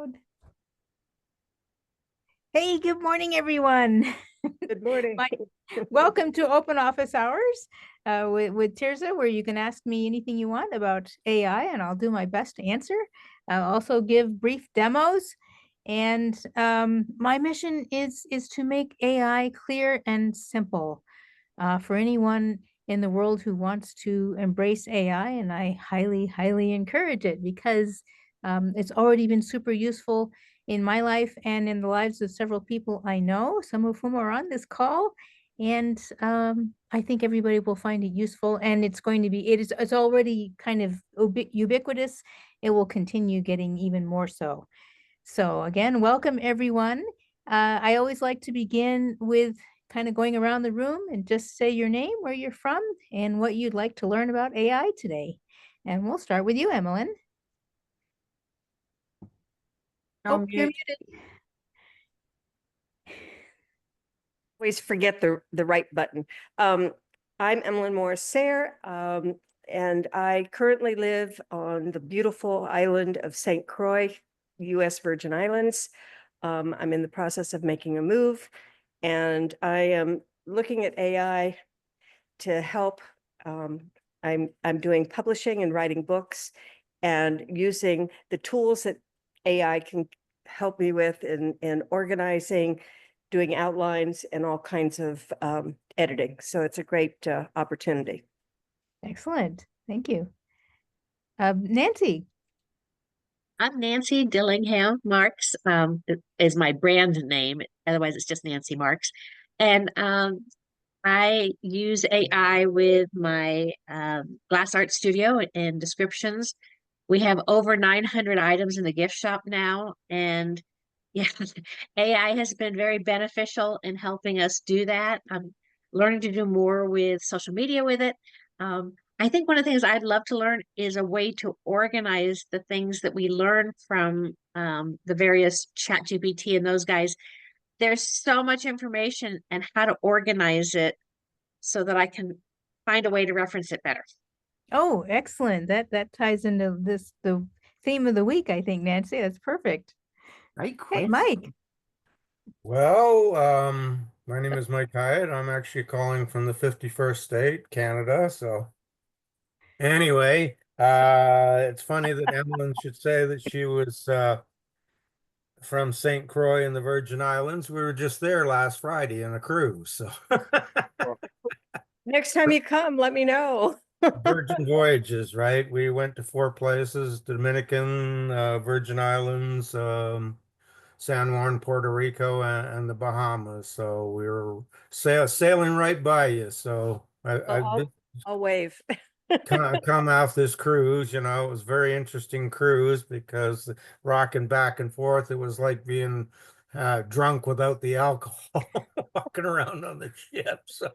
loud. Hey, good morning, everyone. Good morning. Welcome to Open Office Hours with Terza, where you can ask me anything you want about AI, and I'll do my best to answer. I'll also give brief demos, and my mission is to make AI clear and simple for anyone in the world who wants to embrace AI, and I highly, highly encourage it because it's already been super useful in my life and in the lives of several people I know, some of whom are on this call. And I think everybody will find it useful, and it's already kind of ubiquitous. It will continue getting even more so. So again, welcome everyone. I always like to begin with kind of going around the room and just say your name, where you're from, and what you'd like to learn about AI today. And we'll start with you, Emmeline. Oh, you're muted. Always forget the right button. I'm Emmeline Morris-Sayre, and I currently live on the beautiful island of St. Croix, U.S. Virgin Islands. I'm in the process of making a move, and I am looking at AI to help. I'm doing publishing and writing books and using the tools that AI can help me with in organizing, doing outlines, and all kinds of editing. So it's a great opportunity. Excellent. Thank you. Nancy. I'm Nancy Dillingham Marks, is my brand name. Otherwise, it's just Nancy Marks. And I use AI with my glass art studio and descriptions. We have over 900 items in the gift shop now. And yeah, AI has been very beneficial in helping us do that. I'm learning to do more with social media with it. I think one of the things I'd love to learn is a way to organize the things that we learn from the various ChatGPT and those guys. There's so much information and how to organize it so that I can find a way to reference it better. Oh, excellent. That ties into the theme of the week, I think, Nancy. That's perfect. Right, Hey, Mike. Well, my name is Mike Hyatt. I'm actually calling from the 51st state, Canada. So anyway, it's funny that Emmeline should say that she was from St. Croix in the Virgin Islands. We were just there last Friday on a cruise. So Next time you come, let me know. Virgin Voyages, right? We went to 4 places: Dominican, Virgin Islands, San Juan, Puerto Rico, and the Bahamas. So we were sailing right by you. So I'll wave. come off this cruise. It was a very interesting cruise because rocking back and forth, it was like being drunk without the alcohol, walking around on the ship. So,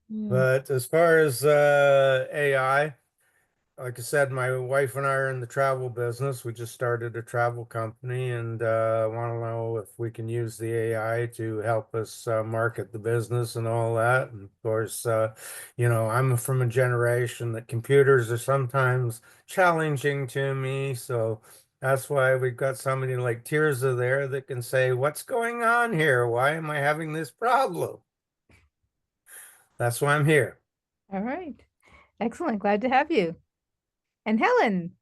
but as far as AI, like I said, my wife and I are in the travel business. We just started a travel company and want to know if we can use the AI to help us market the business and all that. And of course, I'm from a generation that computers are sometimes challenging to me. So that's why we've got somebody like Terza there that can say, "What's going on here? Why am I having this problem?" That's why I'm here. All right. Excellent. Glad to have you. And Helen.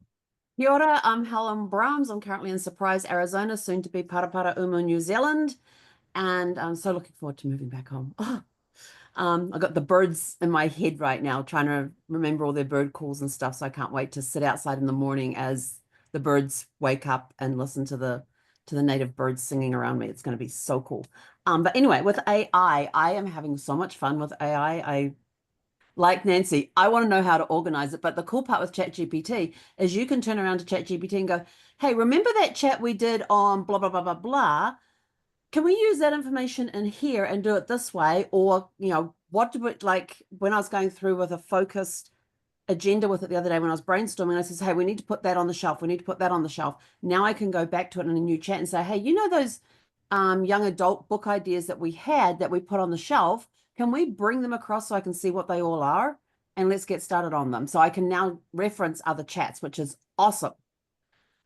Kia ora, I'm Helen Brahms. I'm currently in Surprise, Arizona, soon to be Paraparaumu, New Zealand. And I'm so looking forward to moving back home. I've got the birds in my head right now, trying to remember all their bird calls and stuff. So I can't wait to sit outside in the morning as the birds wake up and listen to the native birds singing around me. It's going to be so cool. But anyway, with AI, I am having so much fun with AI. Like Nancy, I want to know how to organize it. But the cool part with ChatGPT is you can turn around to ChatGPT and go, hey, remember that chat we did on blah, blah, blah, blah, blah? Can we use that information in here and do it this way? Or, what do it, like when I was going through with a focused agenda with it the other day when I was brainstorming, I says, hey, we need to put that on the shelf. We need to put that on the shelf. Now I can go back to it in a new chat and say, hey, those young adult book ideas that we had that we put on the shelf, can we bring them across so I can see what they all are? And let's get started on them. So I can now reference other chats, which is awesome.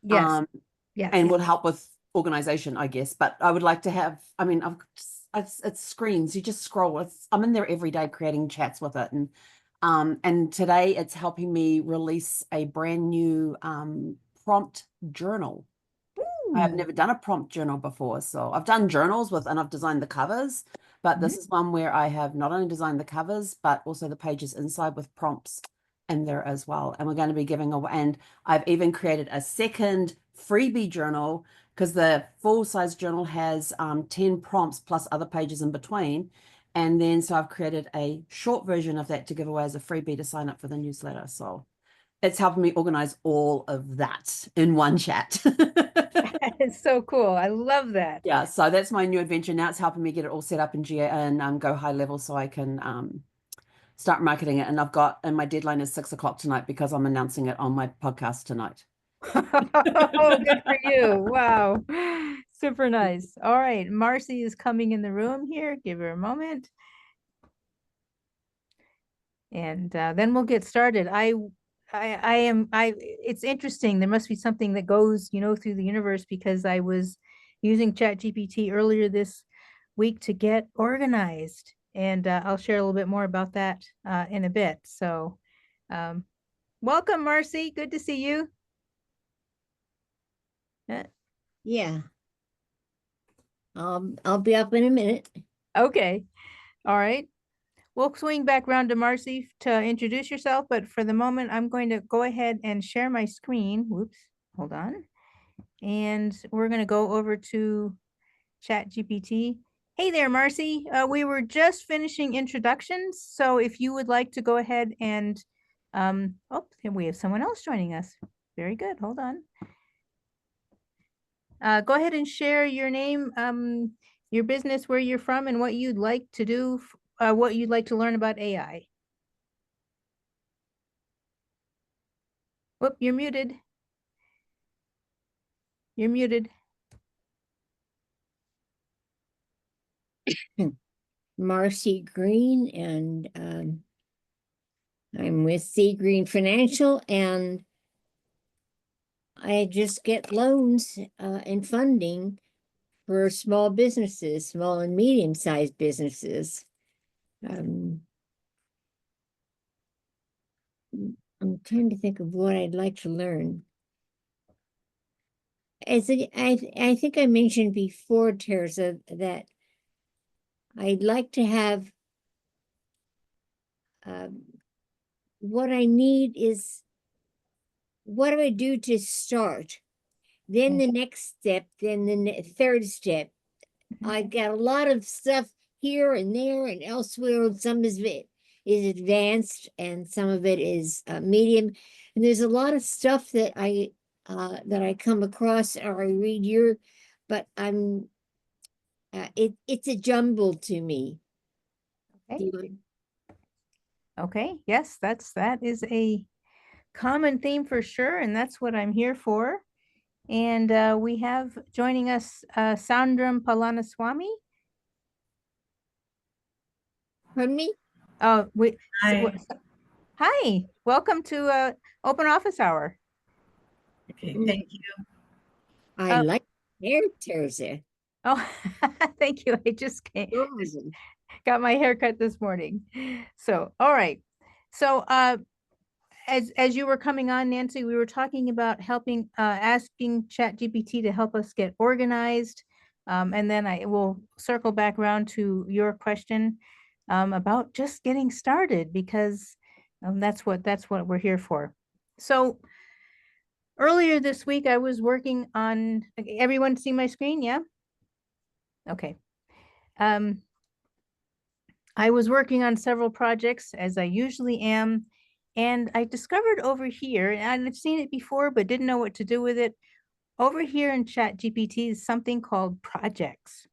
Yes. Yes. and will help with organization, I guess. But I would like to have, I mean, it's screens. You just scroll. I'm in there every day creating chats with it. And today it's helping me release a brand new prompt journal. I have Ooh. never done a prompt journal before. So I've done journals and I've designed the covers, but this is one where I have not only designed the covers, but also the pages inside with prompts in there as well. And we're going to be giving away, and I've even created a second freebie journal because the full size journal has 10 prompts plus other pages in between. And then so I've created a short version of that to give away as a freebie to sign up for the newsletter. So it's helping me organize all of that in one chat. It's so cool. I love that. Yeah, so that's my new adventure. Now it's helping me get it all set up in GA and go high level so I can start marketing it. And my deadline is 6 o'clock tonight because I'm announcing it on my podcast tonight. Oh, good for you. Wow. Super nice. All right. Marcy is coming in the room here. Give her a moment. And then we'll get started. It's interesting. There must be something that goes, through the universe, because I was using ChatGPT earlier this week to get organized. And I'll share a little bit more about that in a bit. So welcome, Marcy. Good to see you. Yeah. I'll be up in a minute. Okay. All right. We'll swing back around to Marcy to introduce yourself, but for the moment, I'm going to go ahead and share my screen. Whoops, hold on. And we're going to go over to ChatGPT. Hey there, Marcy. We were just finishing introductions. So if you would like to go ahead and, and we have someone else joining us. Very good. Hold on. Go ahead and share your name, your business, where you're from, and what you'd like to do, what you'd like to learn about AI. Whoop, you're muted. You're muted. Marcy Green, and I'm with C Green Financial, and I just get loans and funding for small businesses, small and medium-sized businesses. I'm trying to think of what I'd like to learn. I think I mentioned before, Terza, that I'd like to have what I need is, what do I do to start? Then the next step, then the third step. I've got a lot of stuff here and there and elsewhere, and some of it is advanced and some of it is medium. And there's a lot of stuff that I come across or I read here, but it's a jumble to me. Okay. Okay. Yes, that is a common theme for sure, and that's what I'm here for. And we have joining us Sandram Palaniswamy. Pardon me? Hi. Hi, welcome to Open Office Hour. Okay, thank you. I like hair, Terza. Oh, thank you. I just got my hair cut this morning. So, all right. So, as you were coming on, Nancy, we were talking about asking ChatGPT to help us get organized. And then I will circle back around to your question about just getting started, because that's what we're here for. So earlier this week, I was working on, everyone see my screen? Yeah. Okay. I was working on several projects, as I usually am, and I discovered over here, and I've seen it before, but didn't know what to do with it. Over here in ChatGPT is something called Projects.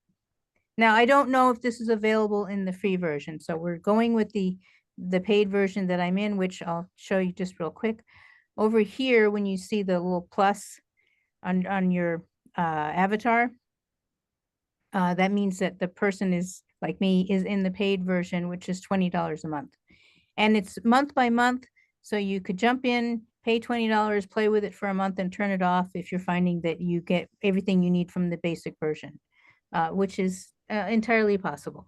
Now, I don't know if this is available in the free version, so we're going with the paid version that I'm in, which I'll show you just real quick. Over here, when you see the little plus on your avatar, that means that the person is, like me, is in the paid version, which is $20 a month. And it's month by month, so you could jump in, pay $20, play with it for a month and turn it off if you're finding that you get everything you need from the basic version, which is entirely possible.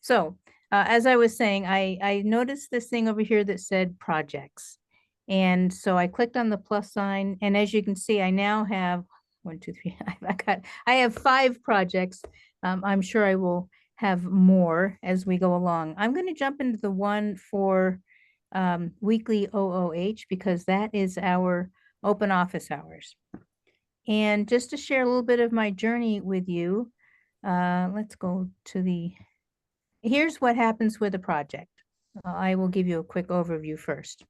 So as I was saying, I noticed this thing over here that said projects. And so I clicked on the plus sign, and as you can see, I now have 1, 2, 3, I have 5 projects. I'm sure I will have more as we go along. I'm going to jump into the one for weekly OOH because that is our open office hours. And just to share a little bit of my journey with you, let's go to here's what happens with a project. I will give you a quick overview first.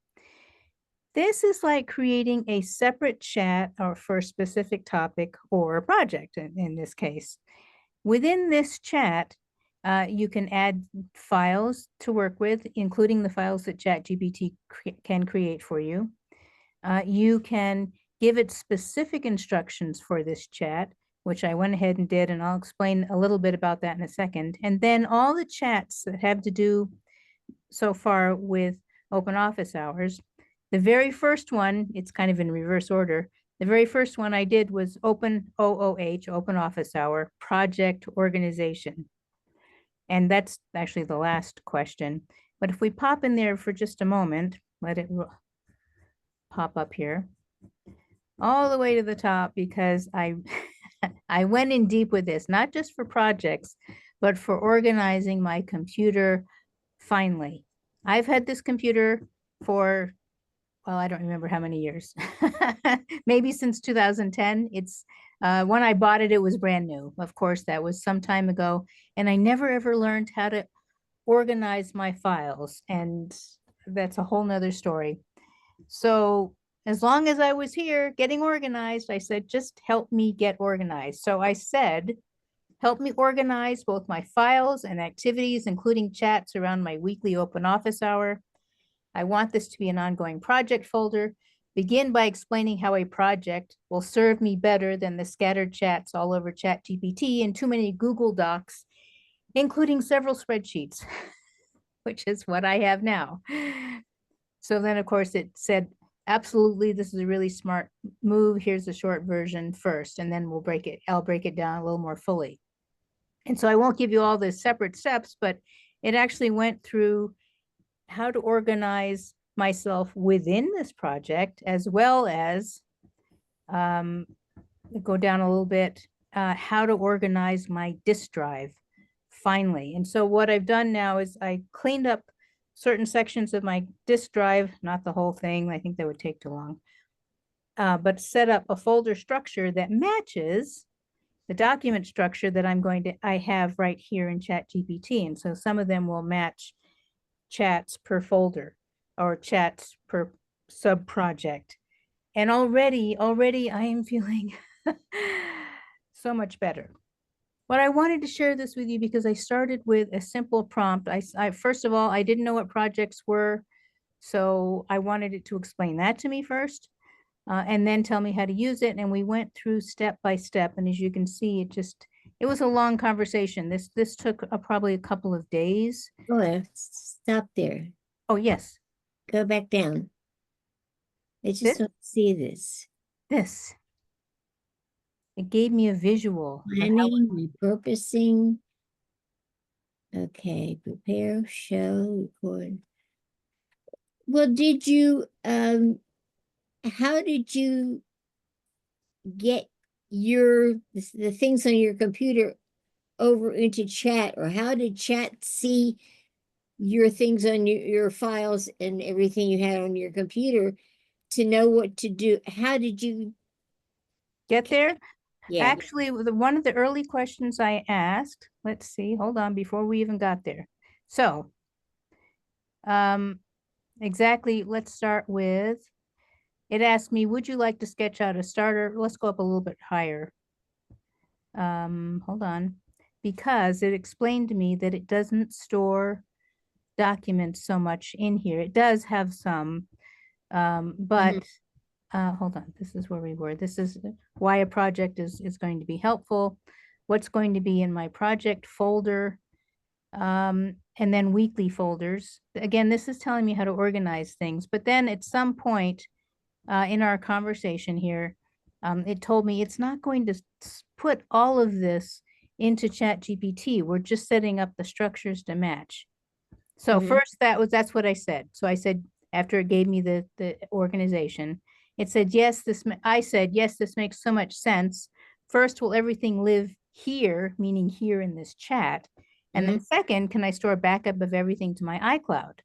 This is like creating a separate chat or for a specific topic or a project in this case. Within this chat, you can add files to work with, including the files that ChatGPT can create for you. You can give it specific instructions for this chat, which I went ahead and did, and I'll explain a little bit about that in a second. And then all the chats that have to do so far with open office hours. The very first one, it's kind of in reverse order. The very first one I did was open OOH, open office hour, project organization. And that's actually the last question. But if we pop in there for just a moment, let it pop up here, all the way to the top, because I went in deep with this, not just for projects, but for organizing my computer finally. I've had this computer for, well, I don't remember how many years, maybe since 2010. It's when I bought it, it was brand new. Of course, that was some time ago. And I never ever learned how to organize my files. And that's a whole nother story. So as long as I was here getting organized, I said, just help me get organized. So I said, help me organize both my files and activities, including chats around my weekly open office hour. I want this to be an ongoing project folder. Begin by explaining how a project will serve me better than the scattered chats all over ChatGPT and too many Google Docs, including several spreadsheets, which is what I have now. So then, of course, it said, absolutely, this is a really smart move. Here's the short version first, and then I'll break it down a little more fully. And so I won't give you all the separate steps, but it actually went through how to organize myself within this project, as well as go down a little bit, how to organize my disk drive finally. And so what I've done now is I cleaned up certain sections of my disk drive, not the whole thing, I think that would take too long, but set up a folder structure that matches the document structure that I have right here in ChatGPT. And so some of them will match chats per folder or chats per sub project. And already I am feeling so much better. But I wanted to share this with you because I started with a simple prompt. I first of all, I didn't know what projects were, so I wanted it to explain that to me first. And then tell me how to use it. And we went through step by step. And as you can see, it was a long conversation. This took probably a couple of days. Oh, stop there. Oh, yes. Go back down. I just This? don't see this. This. It gave me a visual. Planning, repurposing. Okay, prepare, show, record. Well, did you, how did you get the things on your computer over into chat, or how did chat see your things on your files and everything you had on your computer to know what to do? How did you get there? Yeah. Actually, one of the early questions I asked, let's see, hold on, before we even got there. So, exactly, let's start with, it asked me, would you like to sketch out a starter? Let's go up a little bit higher. Hold on, because it explained to me that it doesn't store documents so much in here. It does have some, but hold on, this is where we were. This is why a project is going to be helpful. What's going to be in my project folder, and then weekly folders. Again, this is telling me how to organize things, but then at some point in our conversation here, it told me it's not going to put all of this into ChatGPT. We're just setting up the structures to match. So first, that's what I said. So I said, after it gave me the organization, it said, yes, I said, yes, this makes so much sense. First, will everything live here, meaning here in this chat? And then second, can I store a backup of everything to my iCloud?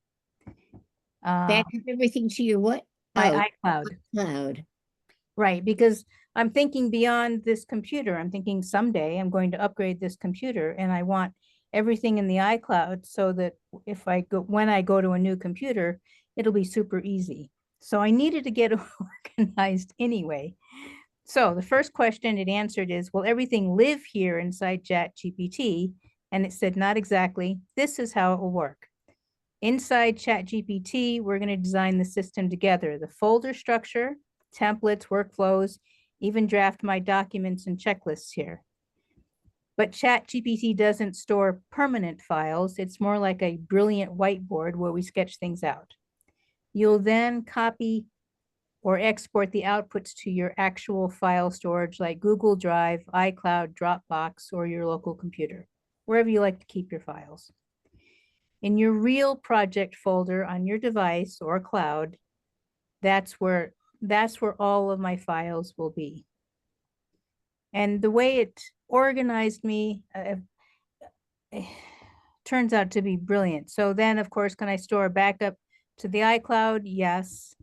Back up everything to your what? My iCloud. Cloud. Right, because I'm thinking beyond this computer. I'm thinking someday I'm going to upgrade this computer and I want everything in the iCloud so that when I go to a new computer, it'll be super easy. So I needed to get organized anyway. So the first question it answered is, will everything live here inside ChatGPT? And it said, not exactly. This is how it will work. Inside ChatGPT, we're going to design the system together, the folder structure, templates, workflows, even draft my documents and checklists here. But ChatGPT doesn't store permanent files. It's more like a brilliant whiteboard where we sketch things out. You'll then copy or export the outputs to your actual file storage like Google Drive, iCloud, Dropbox, or your local computer, wherever you like to keep your files. In your real project folder on your device or cloud, that's where all of my files will be. And the way it organized me turns out to be brilliant. So then, of course, can I store a backup to the iCloud? Yes.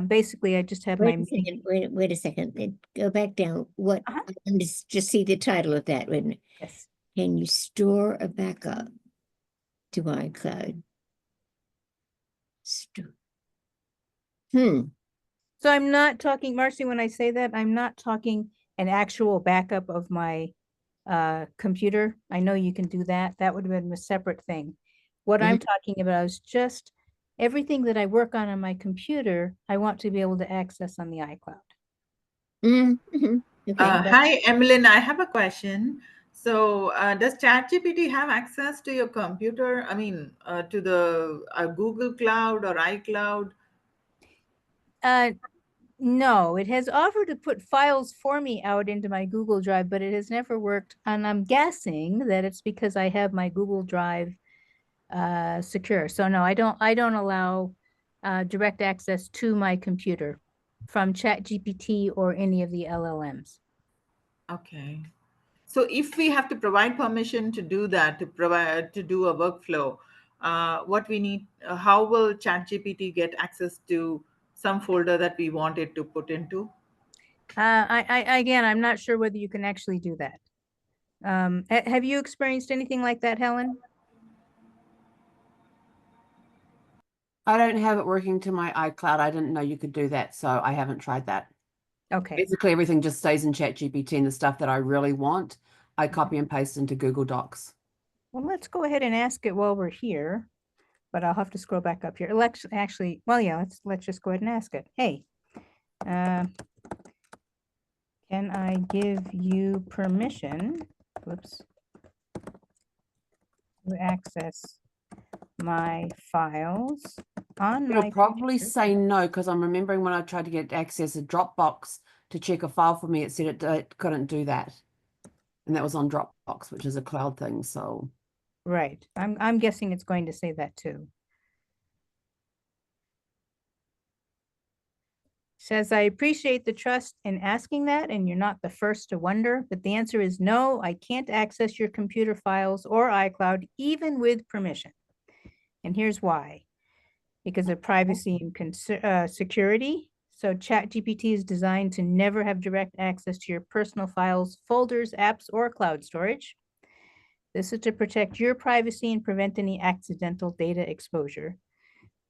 Basically, I just have Wait a second. Go back down. What? Let me just see the title of that. Wait a minute. Yes. Can you store a backup to iCloud? So I'm not talking, Marcy, when I say that, I'm not talking an actual backup of my computer. I know you can do that. That would have been a separate thing. What I'm talking about is just everything that I work on my computer, I want to be able to access on the iCloud. Okay. Hi, Emmeline. I have a question. So, does ChatGPT have access to your computer? I mean, to the Google Cloud or iCloud? No, it has offered to put files for me out into my Google Drive, but it has never worked. And I'm guessing that it's because I have my Google Drive secure. So no, I don't allow direct access to my computer from ChatGPT or any of the LLMs. Okay. So if we have to provide permission to do that, to do a workflow, what we need, how will ChatGPT get access to some folder that we want it to put into? Again, I'm not sure whether you can actually do that. Have you experienced anything like that, Helen? I don't have it working to my iCloud. I didn't know you could do that, so I haven't tried that. Okay. Basically, everything just stays in ChatGPT, and the stuff that I really want, I copy and paste into Google Docs. Well, let's go ahead and ask it while we're here, but I'll have to scroll back up here. Let's actually, well, yeah, let's just go ahead and ask it. Hey, can I give you permission, whoops, to access my files on It'll my probably computer? say no, because I'm remembering when I tried to get access to Dropbox to check a file for me, it said it couldn't do that. And that was on Dropbox, which is a cloud thing, so. Right. I'm guessing it's going to say that too. Says, I appreciate the trust in asking that, and you're not the first to wonder, but the answer is no, I can't access your computer files or iCloud, even with permission. And here's why. Because of privacy and security. So ChatGPT is designed to never have direct access to your personal files, folders, apps, or cloud storage. This is to protect your privacy and prevent any accidental data exposure.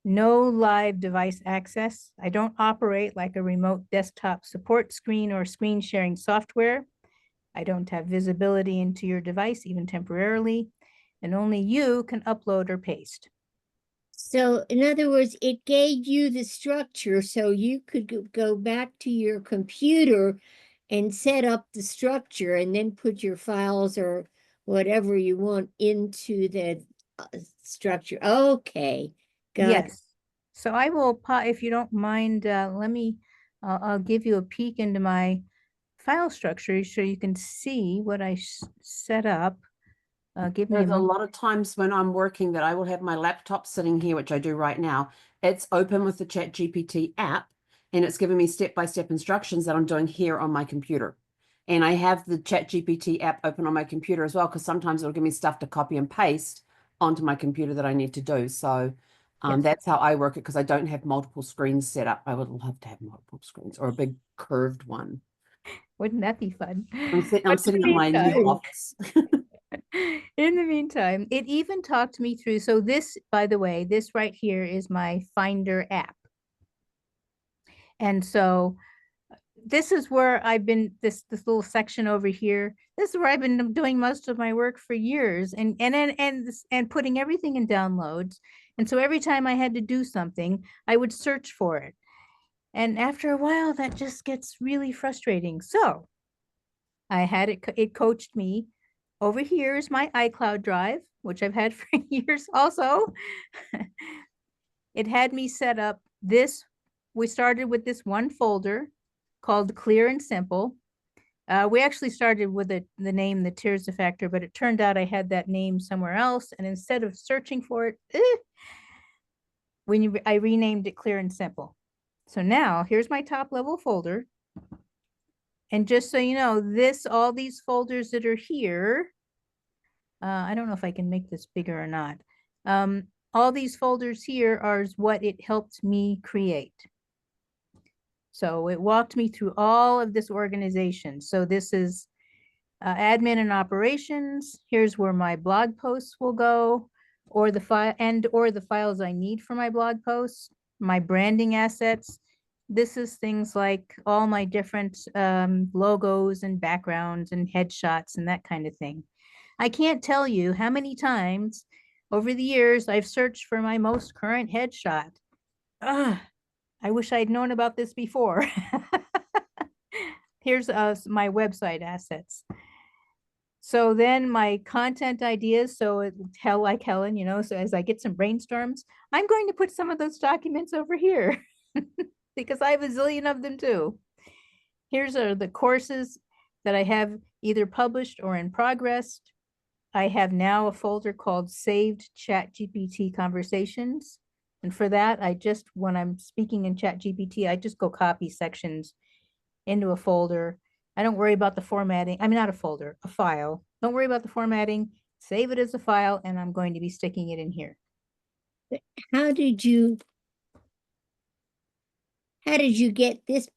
No live device access. I don't operate like a remote desktop support screen or screen sharing software. I don't have visibility into your device, even temporarily, and only you can upload or paste. So, in other words, it gave you the structure so you could go back to your computer and set up the structure and then put your files or whatever you want into the structure. Okay, got it. Yes. So I will, if you don't mind, I'll give you a peek into my file structure so you can see what I set up. Give me a There's a moment. lot of times when I'm working that I will have my laptop sitting here, which I do right now. It's open with the ChatGPT app, and it's giving me step-by-step instructions that I'm doing here on my computer. And I have the ChatGPT app open on my computer as well, because sometimes it'll give me stuff to copy and paste onto my computer that I need to do. So Yes. that's how I work it, because I don't have multiple screens set up. I would love to have multiple screens or a big curved one. Wouldn't that be fun? I'm But sitting in in my the new meantime- office. In the meantime, it even talked me through. So this, by the way, this right here is my Finder app. And so this is where I've been, this little section over here, this is where I've been doing most of my work for years, and putting everything in downloads. And so every time I had to do something, I would search for it. And after a while, that just gets really frustrating. So I had it coached me. Over here is my iCloud drive, which I've had for years also. It had me set up this. We started with this one folder called Clear and Simple. We actually started with the name, the Terza Factor, but it turned out I had that name somewhere else. And instead of searching for it, I renamed it Clear and Simple. So now here's my top level folder. And just so you know, all these folders that are here, I don't know if I can make this bigger or not. All these folders here are what it helped me create. So it walked me through all of this organization. So this is admin and operations. Here's where my blog posts will go, or the files I need for my blog posts, my branding assets. This is things like all my different logos and backgrounds and headshots and that kind of thing. I can't tell you how many times over the years I've searched for my most current headshot. Ugh, I wish I'd known about this before. Here's my website assets. So then my content ideas, so like Helen, you know, so as I get some brainstorms, I'm going to put some of those documents over here because I have a zillion of them too. Here's the courses that I have either published or in progress. I have now a folder called Saved ChatGPT Conversations. And for that, when I'm speaking in ChatGPT, I just go copy sections into a folder. I don't worry about the formatting. I mean, not a folder, a file. Don't worry about the formatting. Save it as a file, and I'm going to be sticking it in here. How did you get this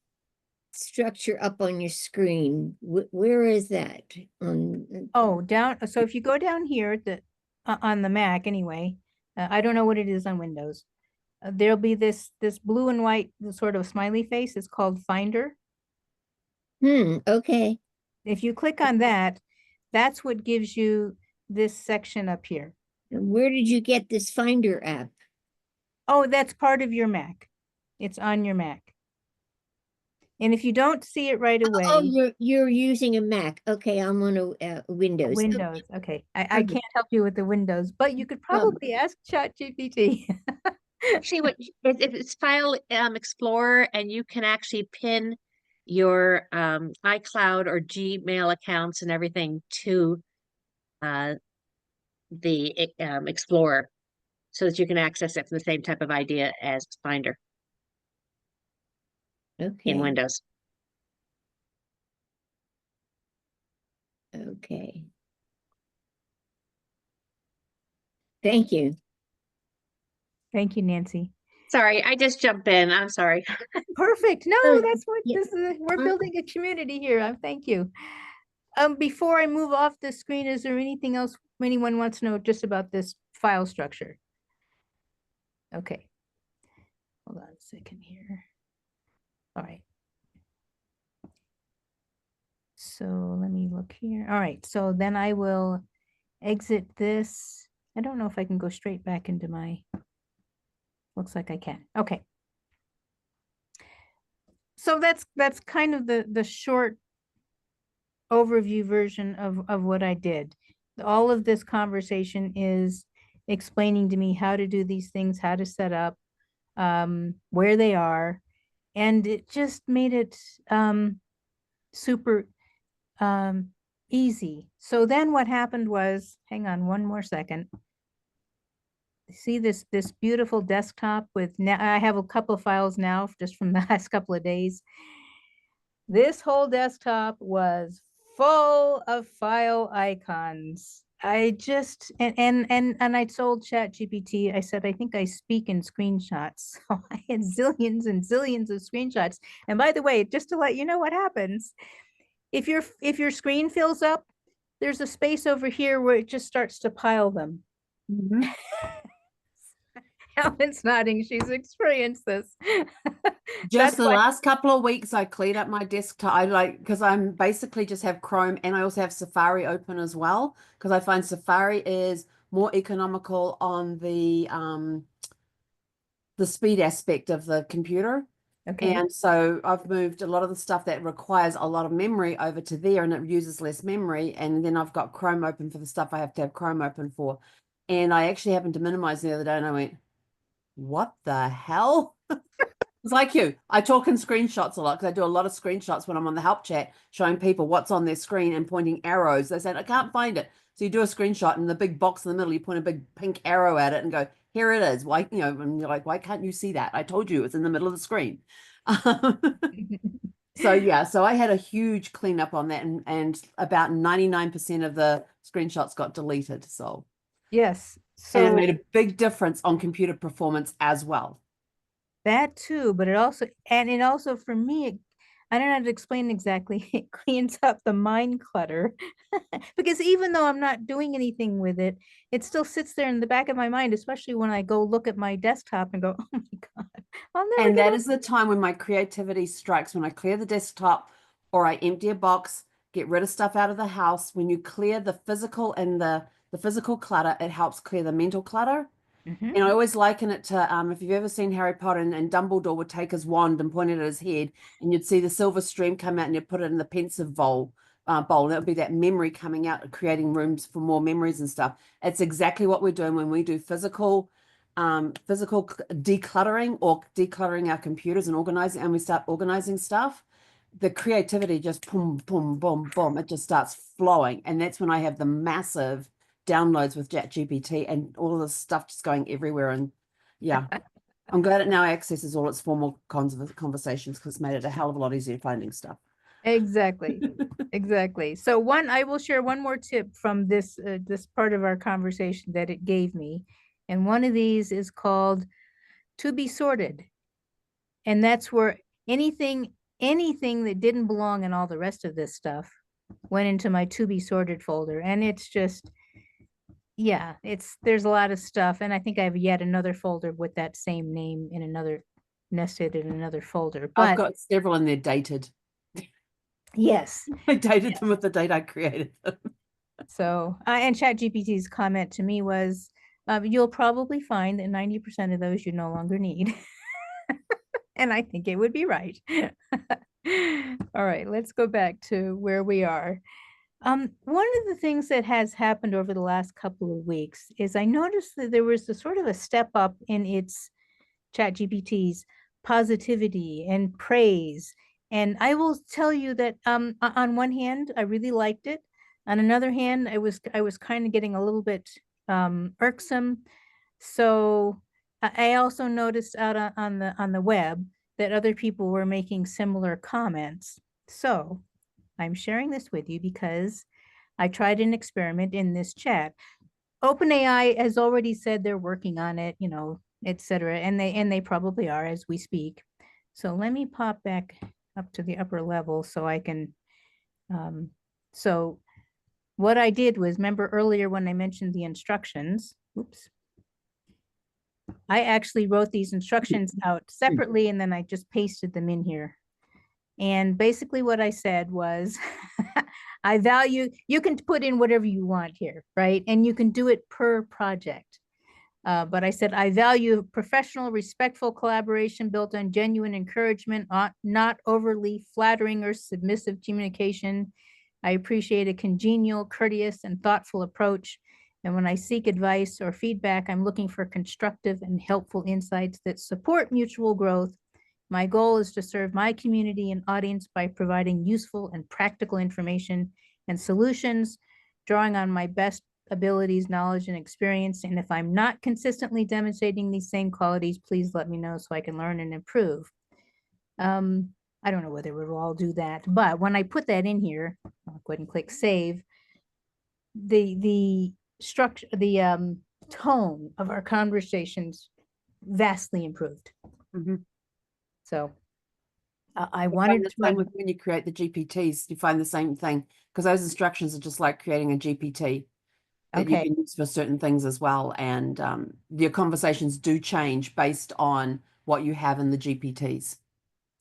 structure up on your screen? Where is that on? Oh, down. So if you go down here on the Mac anyway, I don't know what it is on Windows. There'll be this blue and white sort of smiley face. It's called Finder. Okay. If you click on that, that's what gives you this section up here. And where did you get this Finder app? Oh, that's part of your Mac. It's on your Mac. And if you don't see it right away. Oh, you're using a Mac. Okay, I'm on a Windows. Windows. Okay. I can't help you with the Windows, but you could probably ask ChatGPT. See what if it's File Explorer, and you can actually pin your iCloud or Gmail accounts and everything to the Explorer, so that you can access it from the same type of idea as Finder Okay. in Windows. Okay. Thank you. Thank you, Nancy. Sorry, I just jumped in. I'm sorry. Perfect. No, Oh, that's what yeah. this is. We're building a community here. Thank you. Before I move off the screen, is there anything else anyone wants to know just about this file structure? Okay. Hold on a second here. All right. So let me look here. All right. So then I will exit this. I don't know if I can go straight back into my, looks like I can. Okay. So that's kind of the short overview version of what I did. All of this conversation is explaining to me how to do these things, how to set up. where they are, and it just made it super easy. So then what happened was, hang on one more second. See this beautiful desktop with, now I have a couple of files now just from the last couple of days. This whole desktop was full of file icons. I just and I told ChatGPT, I said, I think I speak in screenshots. So I had zillions and zillions of screenshots. And by the way, just to let you know what happens, if your screen fills up, there's a space over here where it just starts to pile them. Mhm. Helen's nodding. She's experienced this. Just the last couple of weeks, I cleared up my desktop. I like, because I'm basically just have Chrome and I also have Safari open as well, because I find Safari is more economical on the speed aspect of the computer. Okay. And so I've moved a lot of the stuff that requires a lot of memory over to there, and it uses less memory. And then I've got Chrome open for the stuff I have to have Chrome open for. And I actually happened to minimize the other day and I went, what the hell? It's like you. I talk in screenshots a lot because I do a lot of screenshots when I'm on the help chat, showing people what's on their screen and pointing arrows. They said, I can't find it. So you do a screenshot and the big box in the middle, you point a big pink arrow at it and go, here it is. Why, and you're like, why can't you see that? I told you it's in the middle of the screen. So yeah, so I had a huge cleanup on that, and about 99% of the screenshots got deleted. So yes. and it So made a big difference on computer performance as well. that too, but it also for me, I don't know how to explain exactly. It cleans up the mind clutter because even though I'm not doing anything with it, it still sits there in the back of my mind, especially when I go look at my desktop and go, oh my God, I'll never And get that is the time when my creativity strikes, when I clear the desktop or I empty a box, get rid of stuff out of the house. When you clear the physical and the physical clutter, it helps clear the mental clutter. Mhm. And I always liken it to if you've ever seen Harry Potter and Dumbledore would take his wand and point it at his head, and you'd see the silver stream come out and you'd put it in the pensive bowl. And that would be that memory coming out, creating rooms for more memories and stuff. It's exactly what we're doing when we do physical decluttering or decluttering our computers and organizing, and we start organizing stuff. The creativity just boom, boom, boom, boom. It just starts flowing, and that's when I have the massive downloads with ChatGPT and all of this stuff just going everywhere. And yeah, I'm glad it now accesses all its formal conversations because it's made it a hell of a lot easier finding stuff. Exactly. Exactly. So I will share one more tip from this part of our conversation that it gave me. And one of these is called to be sorted. And that's where anything that didn't belong in all the rest of this stuff went into my to be sorted folder. And it's just, yeah, there's a lot of stuff. And I think I have yet another folder with that same name nested in another folder. But I've got several and they're dated. yes. I dated them with the date I created them. So, and ChatGPT's comment to me was, you'll probably find that 90% of those you no longer need. And I think it would be right. All right, let's go back to where we are. One of the things that has happened over the last couple of weeks is I noticed that there was a sort of a step up in its ChatGPT's positivity and praise. And I will tell you that on one hand, I really liked it. On another hand, I was kind of getting a little bit irksome. So I also noticed out on the web that other people were making similar comments. So I'm sharing this with you because I tried an experiment in this chat. OpenAI has already said they're working on it, et cetera, and they probably are as we speak. So let me pop back up to the upper level so I can. So what I did was, remember earlier when I mentioned the instructions, oops, I actually wrote these instructions out separately and then I just pasted them in here. And basically what I said was, you can put in whatever you want here, right? And you can do it per project. But I said, I value professional, respectful collaboration built on genuine encouragement, not overly flattering or submissive communication. I appreciate a congenial, courteous, and thoughtful approach. And when I seek advice or feedback, I'm looking for constructive and helpful insights that support mutual growth. My goal is to serve my community and audience by providing useful and practical information and solutions, drawing on my best abilities, knowledge, and experience. And if I'm not consistently demonstrating these same qualities, please let me know so I can learn and improve. I don't know whether we'll all do that, but when I put that in here, I'll go ahead and click save. The structure, the tone of our conversations vastly improved. Mhm. So I I find wanted the to, same with when you create the GPTs, you find the same thing, because those instructions are just like creating a GPT that you okay, can use for certain things as well. And your conversations do change based on what you have in the GPTs.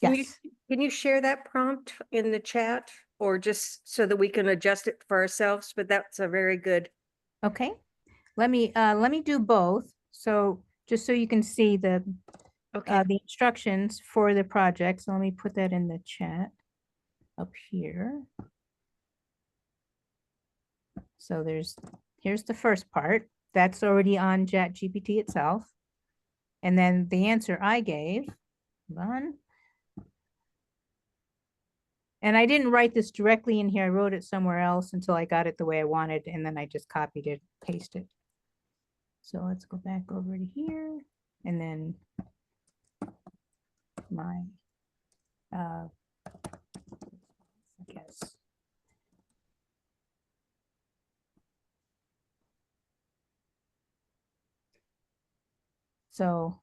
yes, Can you share that prompt in the chat, or just so that we can adjust it for ourselves? But that's a very good. okay. Let me do both. So just so you can see the Okay. the instructions for the project. So let me put that in the chat up here. So here's the first part. That's already on ChatGPT itself. And then the answer I gave, hold on. And I didn't write this directly in here. I wrote it somewhere else until I got it the way I wanted, and then I just copied it, pasted it. So let's go back over to here, and then my, I guess. So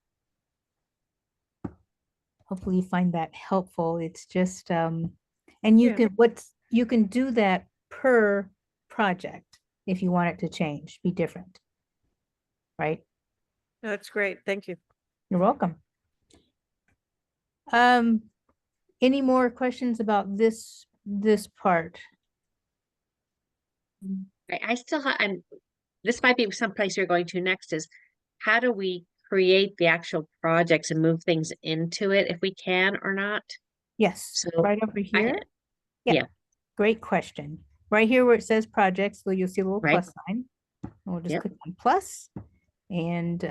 hopefully you find that helpful. It's just, and you Yeah. you can do that per project if you want it to change, be different, right? That's great. Thank you. You're welcome. Any more questions about this part? I still have, and this might be some place you're going to next is how do we create the actual projects and move things into it if we can or not? Yes, So right over here. yeah. Great question. Right here where it says projects, so you'll see a little Right. plus sign. We'll just Yep. click on plus. And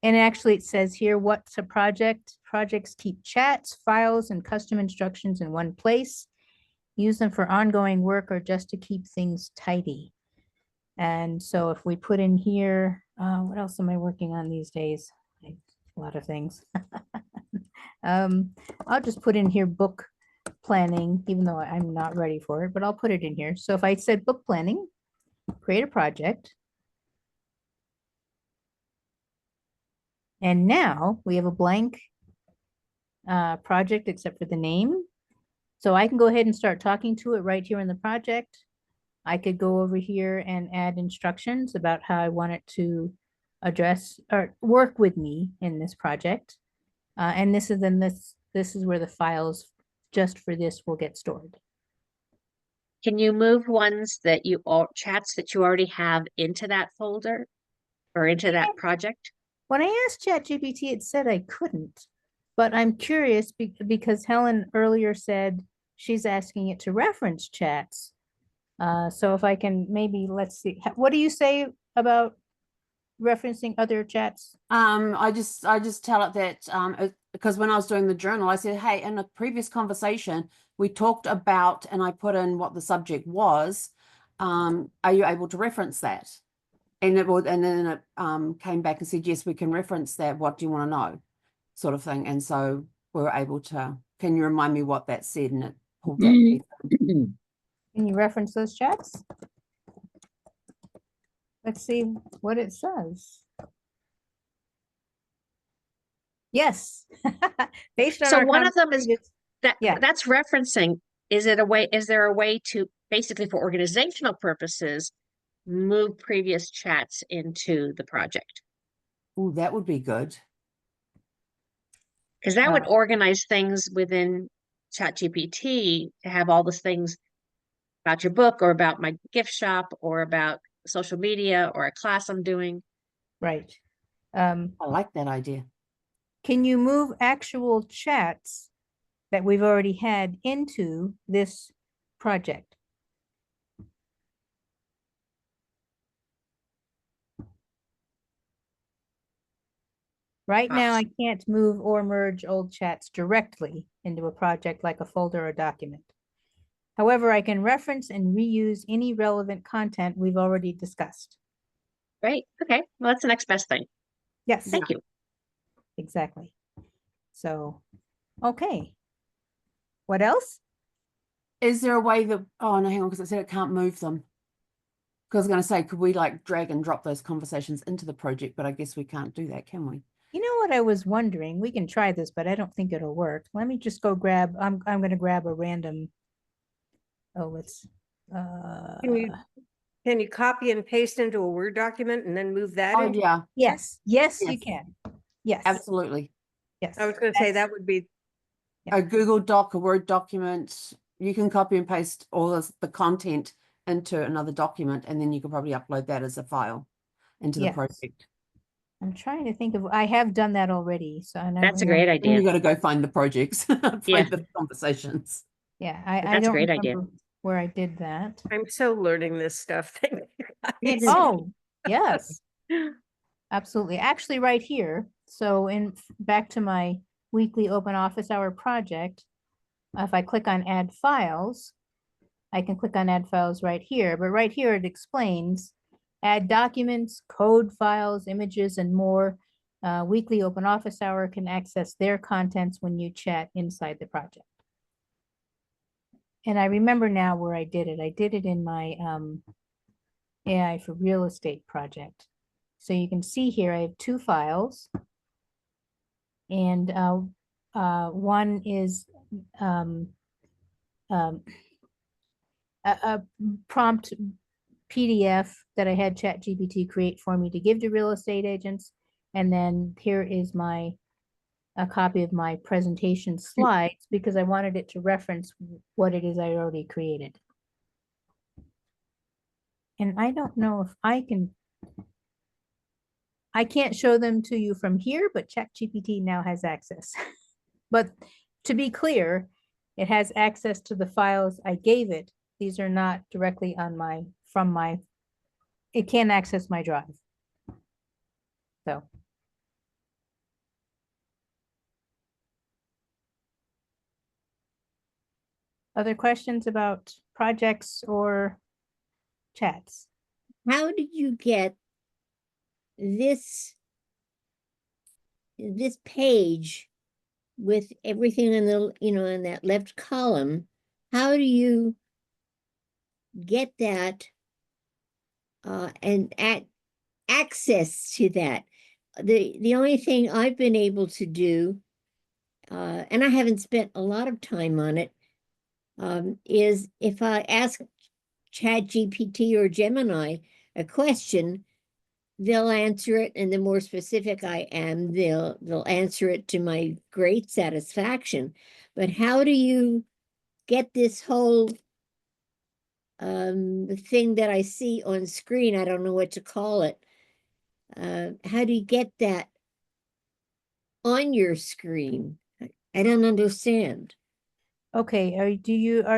actually it says here, what's a project? Projects keep chats, files, and custom instructions in one place. Use them for ongoing work or just to keep things tidy. And so if we put in here, what else am I working on these days? A lot of things. I'll just put in here book planning, even though I'm not ready for it, but I'll put it in here. So if I said book planning, create a project. And now we have a blank project except for the name. So I can go ahead and start talking to it right here in the project. I could go over here and add instructions about how I want it to address or work with me in this project. And this is where the files just for this will get stored. Can you move ones that you all chats that you already have into that folder or into that project? When I asked ChatGPT, it said I couldn't, but I'm curious because Helen earlier said she's asking it to reference chats. So if I can maybe, let's see, what do you say about referencing other chats? I just tell it that because when I was doing the journal, I said, hey, in a previous conversation, we talked about, and I put in what the subject was. Are you able to reference that? And then it came back and said, yes, we can reference that. What do you want to know? Sort of thing. And so we were able to, can you remind me what that said? And it pulled that piece. Can you reference those chats? Let's see what it says. Yes. Based on So our one of them is conversation, yeah. that's referencing. Is there a way to basically for organizational purposes move previous chats into the project? Oh, that would be good. Because that would organize things within ChatGPT to have all the things about your book or about my gift shop or about social media or a class I'm doing. Right. I like that idea. Can you move actual chats that we've already had into this project? Right now, I can't move or merge old chats directly into a project like a folder or document. However, I can reference and reuse any relevant content we've already discussed. Great. Okay. Well, that's the next best thing. Yes, Thank you. exactly. So, okay. What else? Is there a way that, oh no, hang on, because it said it can't move them. Because I was going to say, could we like drag and drop those conversations into the project? But I guess we can't do that, can we? You know what I was wondering? We can try this, but I don't think it'll work. Let me just go grab, I'm going to grab a random, oh, it's, Can you copy and paste into a Word document and then move that Oh in? yeah, yes, yes, you Yes. can. Yes, absolutely. yes. I was going to say That's- that would be, Yeah. A Google Doc, a Word document, you can copy and paste all the content into another document, and then you can probably upload that as a file into the Yes. project. I'm trying to think of, I have done that already, so. And That's a I- great Then idea. you got to go find the projects, find Yeah. the conversations. Yeah, I That's a don't great idea. remember where I did that. I'm so learning this stuff. Thank you Yeah, guys. Oh, yes, absolutely. Actually, right here. So back to my weekly open office hour project, if I click on add files, I can click on add files right here, but right here it explains add documents, code files, images, and more. Weekly open office hour can access their contents when you chat inside the project. And I remember now where I did it. I did it in my AI for real estate project. So you can see here, I have two files. And one is a prompt PDF that I had ChatGPT create for me to give to real estate agents. And then here is a copy of my presentation slides because I wanted it to reference what it is I already created. And I don't know if I can't show them to you from here, but ChatGPT now has access. But to be clear, it has access to the files I gave it. These are not directly on it can access my drive. So. Other questions about projects or chats? How did you get this page with everything in the, in that left column? How do you get that and access to that? The only thing I've been able to do, and I haven't spent a lot of time on it, is if I ask ChatGPT or Gemini a question, they'll answer it, and the more specific I am, they'll answer it to my great satisfaction. But how do you get this whole thing that I see on screen? I don't know what to call it. How do you get that on your screen? I don't understand. Okay, are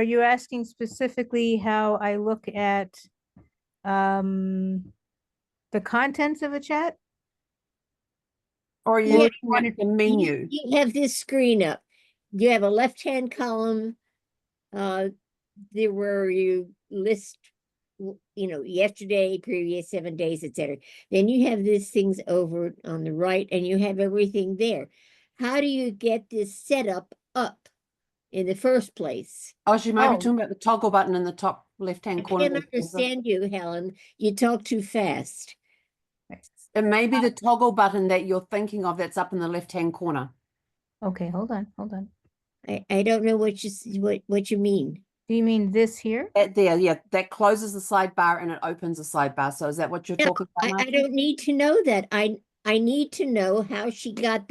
you asking specifically how I look at the contents of a chat? Or Yeah, you looking at the menu. You have this screen up. You have a left-hand column there where you list, yesterday, previous 7 days, etc. Then you have these things over on the right, and you have everything there. How do you get this setup up in the first place? Oh, she might be Oh. talking about the toggle button in the top left-hand I corner. can't understand you, Helen. You talk too fast. It may be the toggle button that you're thinking of that's up in the left-hand corner. Okay, hold on. I don't know what you mean. Do you mean this here? There, yeah, that closes the sidebar and it opens the sidebar. So is that what you're No, talking about, I Marcy? don't need to know that. I need to know how she got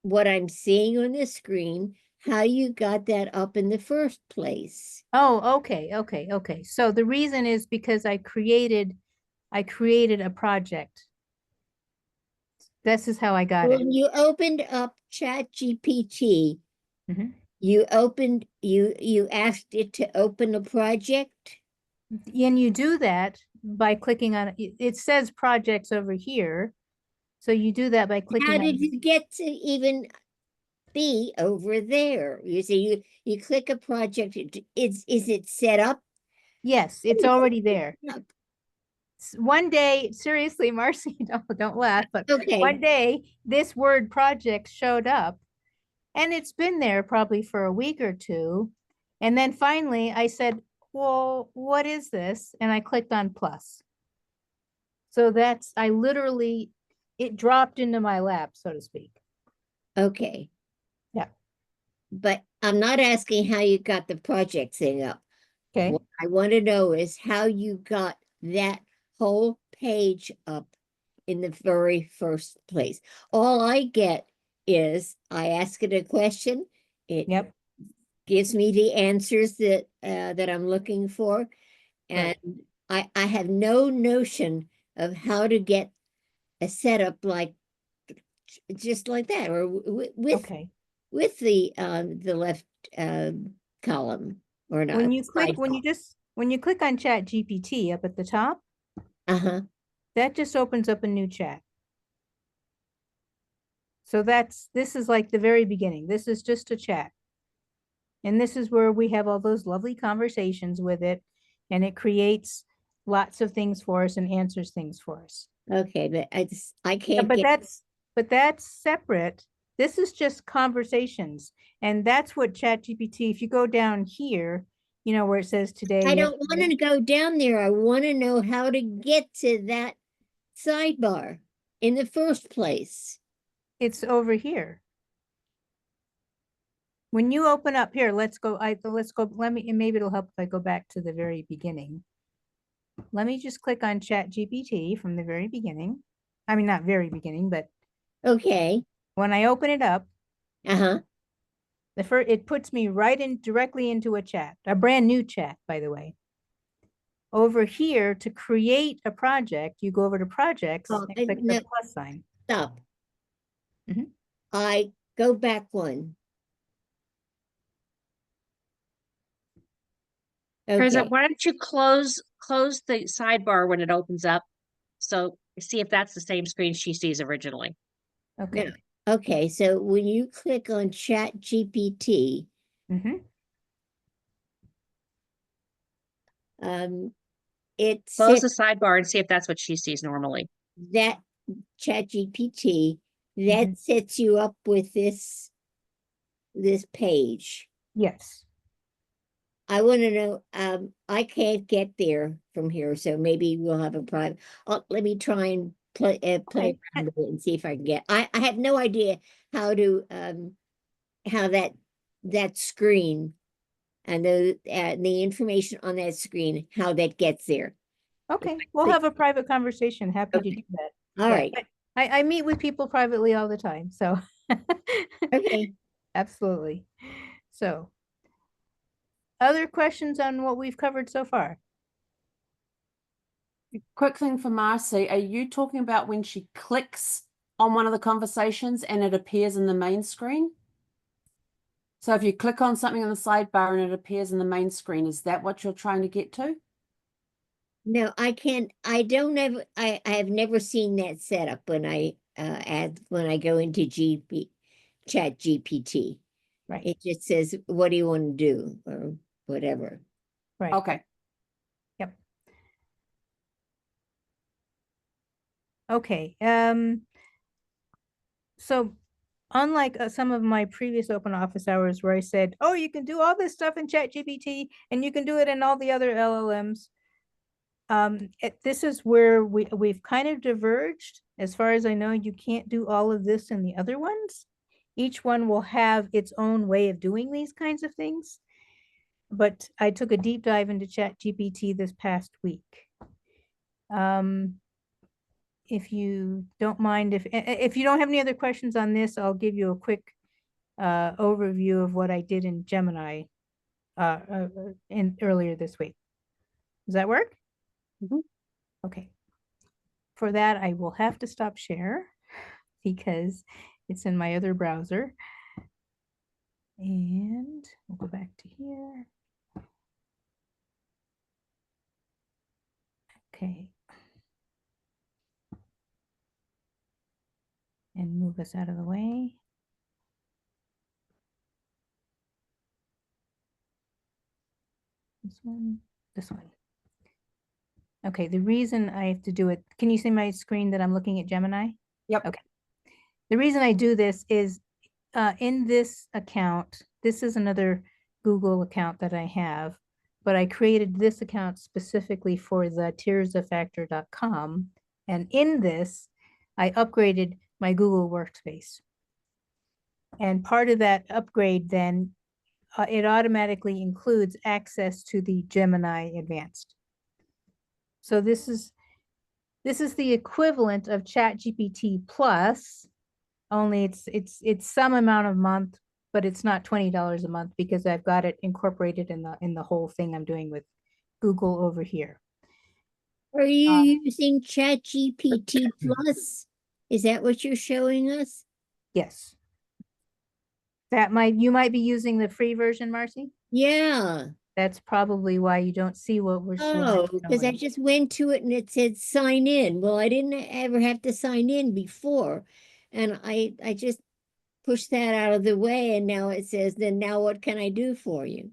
what I'm seeing on this screen, how you got that up in the first place. Oh, okay. So the reason is because I created a project. This is how I got it. When you opened up ChatGPT, Mhm. you asked it to open a project. And you do that by clicking on it. It says projects over here. So you do that by clicking How on, did you get to even be over there? You say you click a project. Is it set up? yes, it's already there. Yep. One day, seriously, Marcy, don't laugh, but Okay. one day this word project showed up and it's been there probably for a week or two. And then finally I said, well, what is this? And I clicked on plus. So that's, I literally, it dropped into my lap, so to speak. Okay. Yeah. But I'm not asking how you got the project thing up. Okay. What I want to know is how you got that whole page up in the very first place. All I get is I ask it a question. It Yep. gives me the answers that that I'm looking for, and Right. I have no notion of how to get a setup like just like that, or Okay. with the left column or not. When you click, side when you click on Chat GPT up at the top, Uh-huh. that just opens up a new chat. So this is like the very beginning. This is just a chat. And this is where we have all those lovely conversations with it, and it creates lots of things for us and answers things for us. Okay, but I Yeah, can't but get that's separate. This is just conversations. And that's what ChatGPT, if you go down here, you know, where it says today, I don't want yesterday, to go down there. I want to know how to get to that sidebar in the first place. it's over here. When you open up here, let's go, let me, and maybe it'll help if I go back to the very beginning. Let me just click on ChatGPT from the very beginning. I mean, not very beginning, but Okay. when I open it up, Uh-huh. it puts me right in directly into a chat, a brand new chat, by the way. Over here, to create a project, you go over to projects Oh, and click the no, plus sign. stop. Mhm. I go back one. Teresa, Okay. why don't you close the sidebar when it opens up? So see if that's the same screen she sees originally. Okay. No. Okay, so when you click on Chat GPT, Mhm. it Close says the sidebar and see if that's what she sees normally. that Chat GPT that Mhm. sets you up with this page. Yes. I want to know, I can't get there from here, so maybe we'll have a private. Let me try and play Okay. around with it and see if I can get. I have no idea how to how that screen and the information on that screen, how that gets there. Okay. We'll have a private conversation. Happy to Okay. do that. All Yeah. right. I meet with people privately all the time, so Okay. absolutely. So, other questions on what we've covered so far? Quick thing for Marcy, are you talking about when she clicks on one of the conversations and it appears in the main screen? So if you click on something on the sidebar and it appears in the main screen, is that what you're trying to get to? No, I can't. I don't have. I have never seen that setup when I when I go into Chat GPT. Right. It just says, "What do you want to do?" or whatever. Right. Okay. Yep. Okay. So unlike some of my previous open office hours where I said, oh, you can do all this stuff in ChatGPT and you can do it in all the other LLMs. This is where we've kind of diverged. As far as I know, you can't do all of this in the other ones. Each one will have its own way of doing these kinds of things. But I took a deep dive into ChatGPT this past week. If you don't mind, if you don't have any other questions on this, I'll give you a quick overview of what I did in Gemini in earlier this week. Does that work? Mhm. Okay. For that, I will have to stop share because it's in my other browser. And we'll go back to here. Okay. move this out of the way. This one, this one. Okay, the reason I have to do it, can you see my screen that I'm looking at Gemini? Yep. Okay. The reason I do this is in this account, this is another Google account that I have, but I created this account specifically for the terzafactor.com. And in this, I upgraded my Google Workspace. And part of that upgrade then, it automatically includes access to the Gemini Advanced. So this is the equivalent of ChatGPT Plus, only it's some amount a month, but it's not $20 a month because I've got it incorporated in the whole thing I'm doing with Google over here. Are you using ChatGPT Plus? Is that what you're showing us? Yes. You might be using the free version, Marcy. Yeah. That's probably why you don't see what we're Oh, because I showing. just went to it and it said sign in. Well, I didn't ever have to sign in before. And I just pushed that out of the way. And now it says, then now what can I do for you?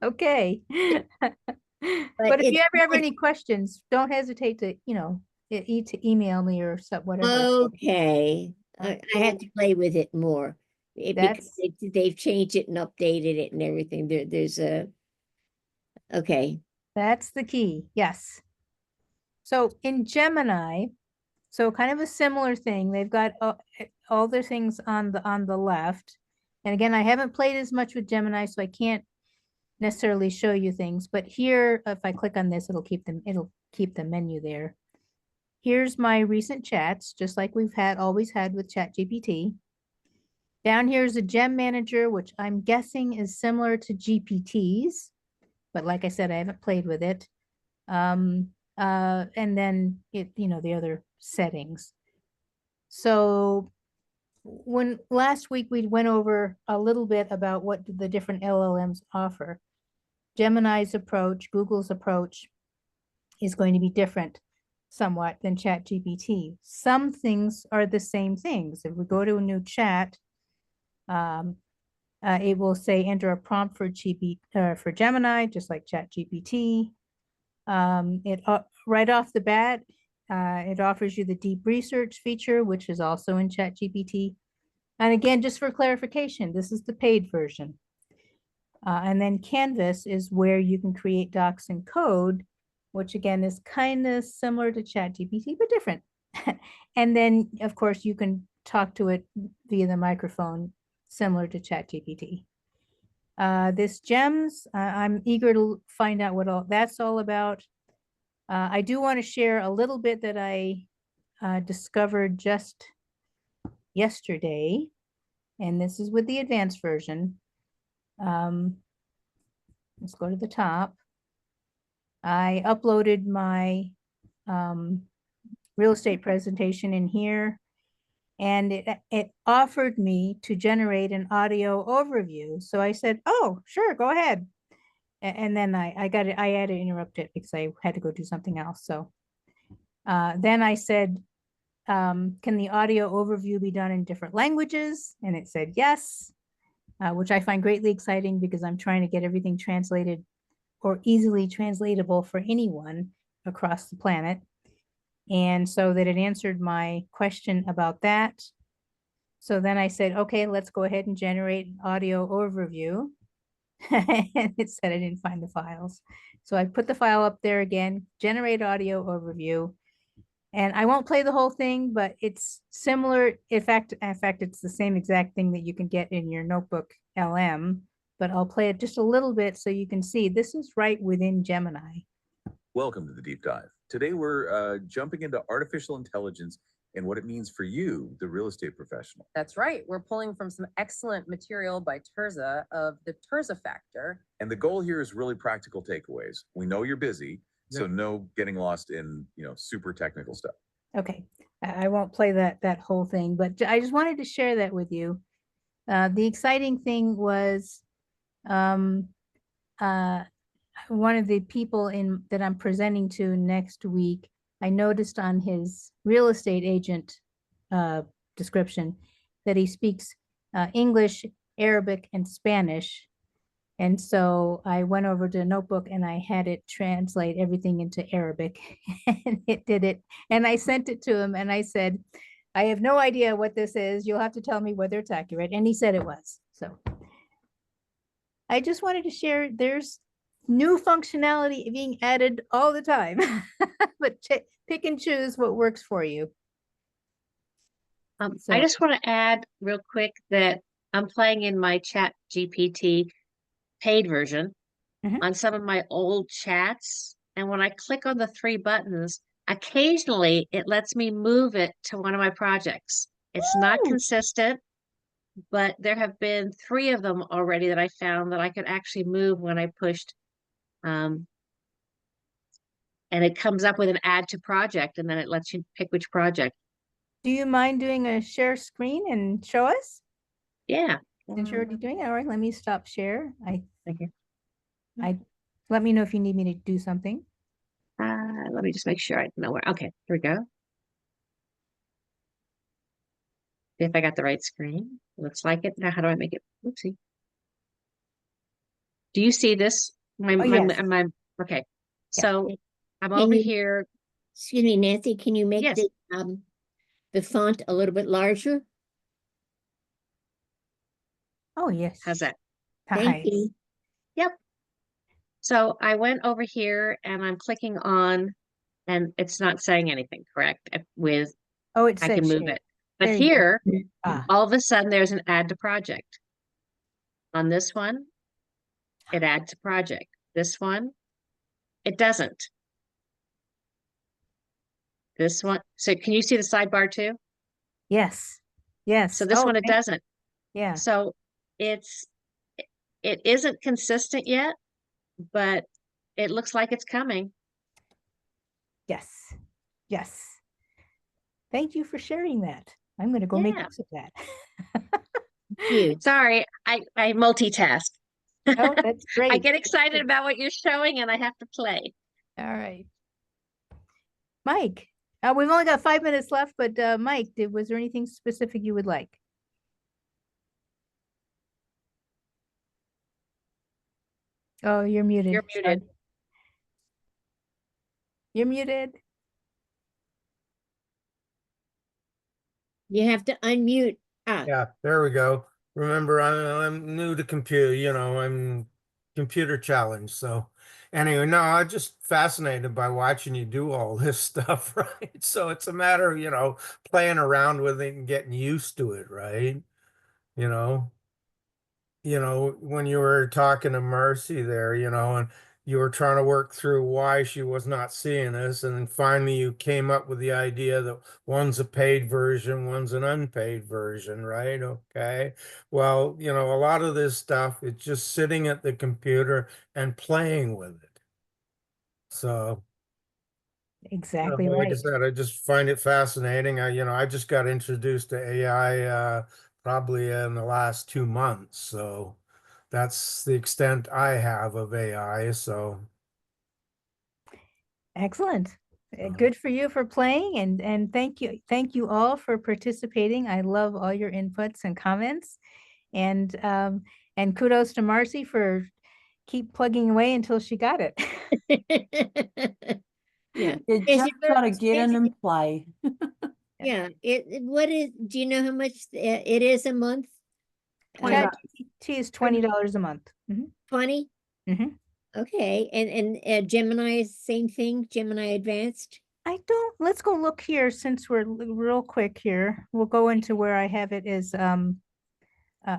Okay. But if you ever have any questions, don't hesitate to, to email me or whatever. Okay. I had to play with it more. Because they've changed it and updated it and everything. There's a okay. That's the key. Yes. So in Gemini, so kind of a similar thing. They've got all their things on the left. And again, I haven't played as much with Gemini, so I can't necessarily show you things. But here, if I click on this, it'll keep the menu there. Here's my recent chats, just like we've always had with ChatGPT. Down here is a Gem Manager, which I'm guessing is similar to GPT's, but like I said, I haven't played with it. And then the other settings. So when last week we went over a little bit about what the different LLMs offer. Gemini's approach, Google's approach is going to be different somewhat than ChatGPT. Some things are the same things. If we go to a new chat, it will say enter a prompt for Gemini, just like ChatGPT. Right off the bat, it offers you the deep research feature, which is also in ChatGPT. And again, just for clarification, this is the paid version. And then Canvas is where you can create docs and code, which again is kind of similar to ChatGPT, but different. And then, of course, you can talk to it via the microphone, similar to ChatGPT. This Gems, I'm eager to find out what all that's all about. I do want to share a little bit that I discovered just yesterday, and this is with the advanced version. Let's go to the top. I uploaded my real estate presentation in here, and it offered me to generate an audio overview. So I said, oh, sure, go ahead. And then I had to interrupt it because I had to go do something else. So then I said, can the audio overview be done in different languages? And it said yes, which I find greatly exciting because I'm trying to get everything translated or easily translatable for anyone across the planet. And so that it answered my question about that. So then I said, okay, let's go ahead and generate an audio overview. And it said I didn't find the files. So I put the file up there again, generate audio overview. And I won't play the whole thing, but it's similar. In fact, it's the same exact thing that you can get in your notebook LM, but I'll play it just a little bit so you can see this is right within Gemini. Welcome to the deep dive. Today we're jumping into artificial intelligence and what it means for you, the real estate professional. That's right. We're pulling from some excellent material by Terza of the Terza Factor. And the goal here is really practical takeaways. We know you're busy, so no getting lost in, super technical stuff. Okay, I won't play that whole thing, but I just wanted to share that with you. The exciting thing was one of the people that I'm presenting to next week, I noticed on his real estate agent description that he speaks English, Arabic, and Spanish. And so I went over to Notebook and I had it translate everything into Arabic and it did it. And I sent it to him and I said, I have no idea what this is. You'll have to tell me whether it's accurate. And he said it was. So I just wanted to share, there's new functionality being added all the time, but pick and choose what works for you. I So- just want to add real quick that I'm playing in my ChatGPT paid version Mhm. on some of my old chats. And when I click on the three buttons, occasionally it lets me move it to one of my projects. It's not Ooh. consistent, but there have been 3 of them already that I found that I could actually move when I pushed. And it comes up with an add to project, and then it lets you pick which project. Do you mind doing a share screen and show us? Yeah. Since you're already doing it, all right, let me stop share. Thank you. Let me know if you need me to do something. Let me just make sure I know where. Okay, here we go. If I got the right screen, looks like it. Now, how do I make it? Oopsie. Do you see this? Yes. Okay. Yeah. So I'm Can over you- here. Excuse me, Nancy, can you make Yes. the font a little bit larger? Oh, yes. How's that? Thank you. Yep. So I went over here and I'm clicking on, and it's not saying anything, correct? With Oh, it I said can move share. it. But There you go. here, Ah, all of a sudden, there's an add to project. On this one, it adds to project. This one, it doesn't. This one, so can you see the sidebar too? yes. Yes. So this Oh, one, it doesn't. yeah. So it isn't consistent yet, but it looks like it's coming. Yes. Yes. Thank you for sharing that. I'm going to go make Yeah. use of that. You. Sorry, I multitask. Oh, that's great. I get excited about what you're showing and I have to play. All right. Mike, we've only got 5 minutes left, but Mike, was there anything specific you would like? Oh, you're muted. You're muted. Sorry. You're muted. You have to unmute. Yeah, there we go. Remember, I'm new to computer, I'm computer challenged. So anyway, no, I'm just fascinated by watching you do all this stuff, right? So it's a matter of, playing around with it and getting used to it, right? You know, when you were talking to Mercy there, and you were trying to work through why she was not seeing this, and then finally you came up with the idea that one's a paid version, one's an unpaid version, right? Okay. Well, a lot of this stuff, it's just sitting at the computer and playing with it. So, Exactly like I right. said, I just find it fascinating. I just got introduced to AI probably in the last 2 months. So that's the extent I have of AI. So Excellent. Good for you for playing and thank you all for participating. I love all your inputs and comments. And kudos to Marcy for keep plugging away until she got it. Yeah. You Is just it very gotta get in and expensive? play. Yeah. What is, do you know how much it is a month? $20. ChatGPT is $20 a month. 20? Mhm. Okay. And Gemini is same thing, Gemini Advanced? Let's go look here since we're real quick here. We'll go into where I have it is,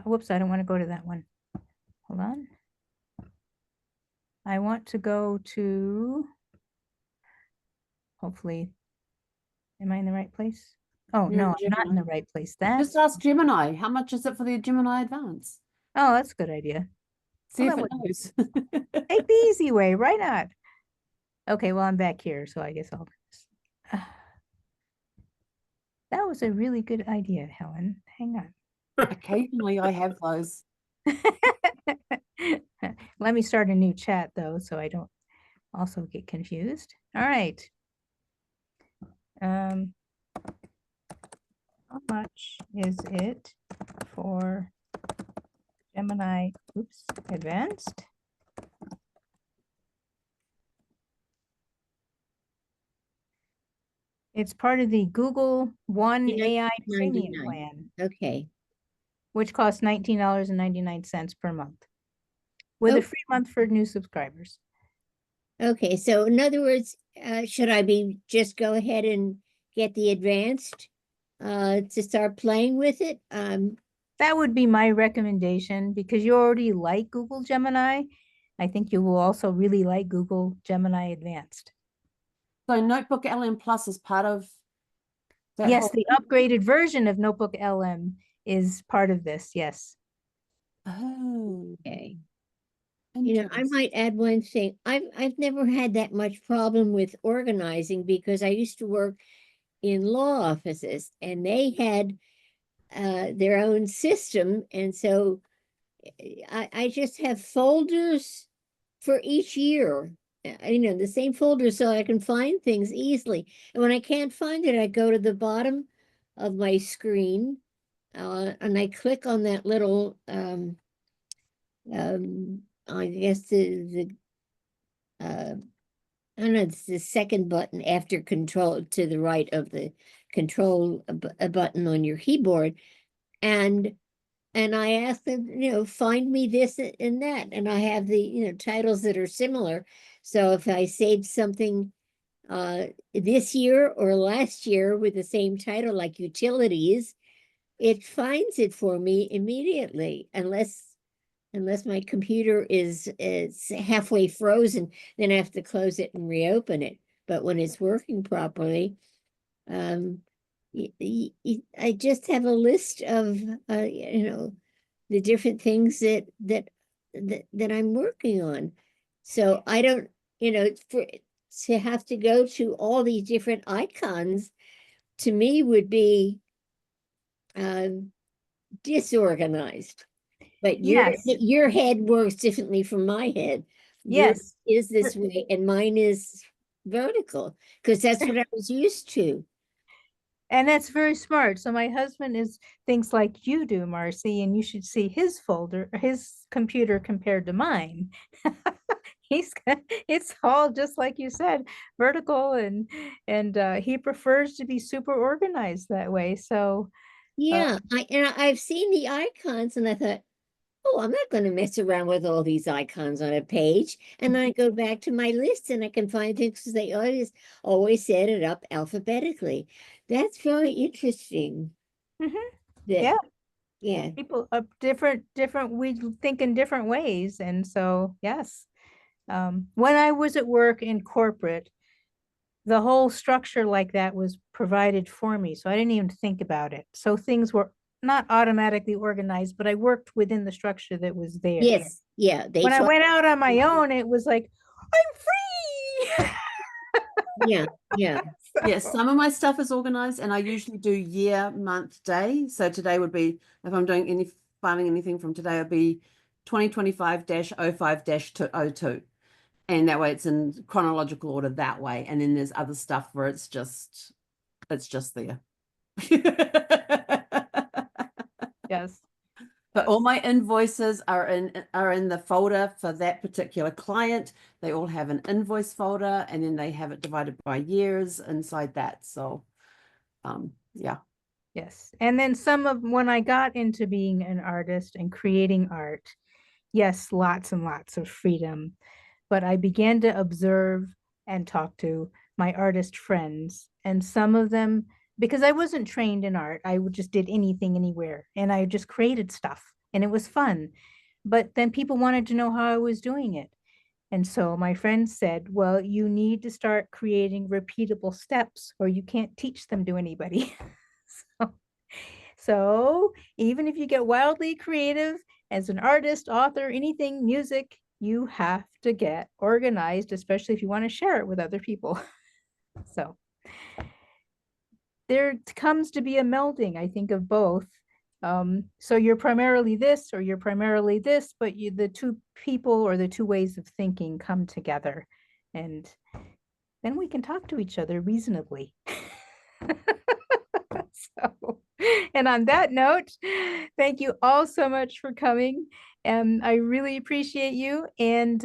whoops, I don't want to go to that one. Hold on. I want to go to, hopefully, am I in the right place? Oh, You're in no, I'm not in Gemini. the right place. That's, Just ask Gemini, how much is it for the Gemini Advance? oh, that's a good idea. See Well, if that it knows. Take the easy way, why not? Okay, well, I'm back here, so I guess I'll. That was a really good idea, Helen. Hang on. Occasionally I have those. Let me start a new chat though, so I don't also get confused. All right. How much is it for Gemini, Advanced? It's part of the Google One AI Premium 99. plan, Okay. which costs $19.99 per month, with Oh. a free month for new subscribers. Okay, so in other words, should I be just go ahead and get the advanced to start playing with it? That would be my recommendation because you already like Google Gemini. I think you will also really like Google Gemini Advanced. So Notebook LM Plus is part of that Yes, whole the upgraded version of Notebook LM is part of this. Yes. Oh, Okay. I interesting. might add one thing. I've never had that much problem with organizing because I used to work in law offices and they had their own system, and so I just have folders for each year. The same folder so I can find things easily. And when I can't find it, I go to the bottom of my screen and I click on that little I guess the I don't know, it's the second button after control to the right of the control a button on your keyboard. And I ask them, find me this and that. And I have the, titles that are similar. So if I saved something this year or last year with the same title, like utilities, it finds it for me immediately, unless my computer is halfway frozen, then I have to close it and reopen it. But when it's working properly, I just have a list of the different things that I'm working on. So I don't, to have to go to all these different icons to me would be disorganized. But Yes. your head works differently from my head. Yours Yes. is this way and mine is vertical because that's what I was used to. And that's very smart. So my husband thinks like you do, Marcy, and you should see his folder, his computer compared to mine. It's all just like you said, vertical, and he prefers to be super organized that way. So Yeah, I've seen the icons and I thought, oh, I'm not going to mess around with all these icons on a page. And I go back to my list and I can find things because they always set it up alphabetically. That's very interesting. mhm, That yeah, yeah. people we think in different ways. And so yes. When I was at work in corporate, the whole structure like that was provided for me. So I didn't even think about it. So things were not automatically organized, but I worked within the structure that was there. Yes, yeah. They When I try. went out on my own, it was like, I'm free. Yeah, yeah. Yeah, some of my stuff is organized and I usually do year, month, day. So today would be, if I'm doing filing anything from today, it'd be 2025-05-02. And that way it's in chronological order that way. And then there's other stuff where it's just there. Yes. But all my invoices are in the folder for that particular client. They all have an invoice folder and then they have it divided by years inside that. So yeah. Yes. And then when I got into being an artist and creating art, yes, lots and lots of freedom. But I began to observe and talk to my artist friends, and some of them, because I wasn't trained in art, just did anything anywhere, and I just created stuff, and it was fun. But then people wanted to know how I was doing it. And so my friends said, well, you need to start creating repeatable steps or you can't teach them to anybody. So even if you get wildly creative as an artist, author, anything, music, you have to get organized, especially if you want to share it with other people. So there comes to be a melding, I think, of both. So you're primarily this or you're primarily this, but the two people or the two ways of thinking come together, and then we can talk to each other reasonably. So, and on that note, thank you all so much for coming. And I really appreciate you. And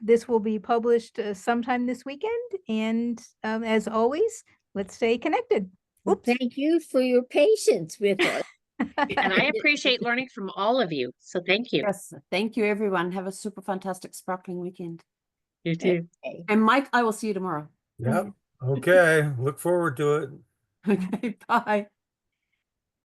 this will be published sometime this weekend. And as always, let's stay connected. Well, Oops. thank you for your patience with us. And I appreciate learning from all of you. So thank you. Yes, thank you, everyone. Have a super fantastic sparkling weekend. You too. Okay. And Mike, I will see you tomorrow. Yep. Okay. Look forward to it. Okay, bye.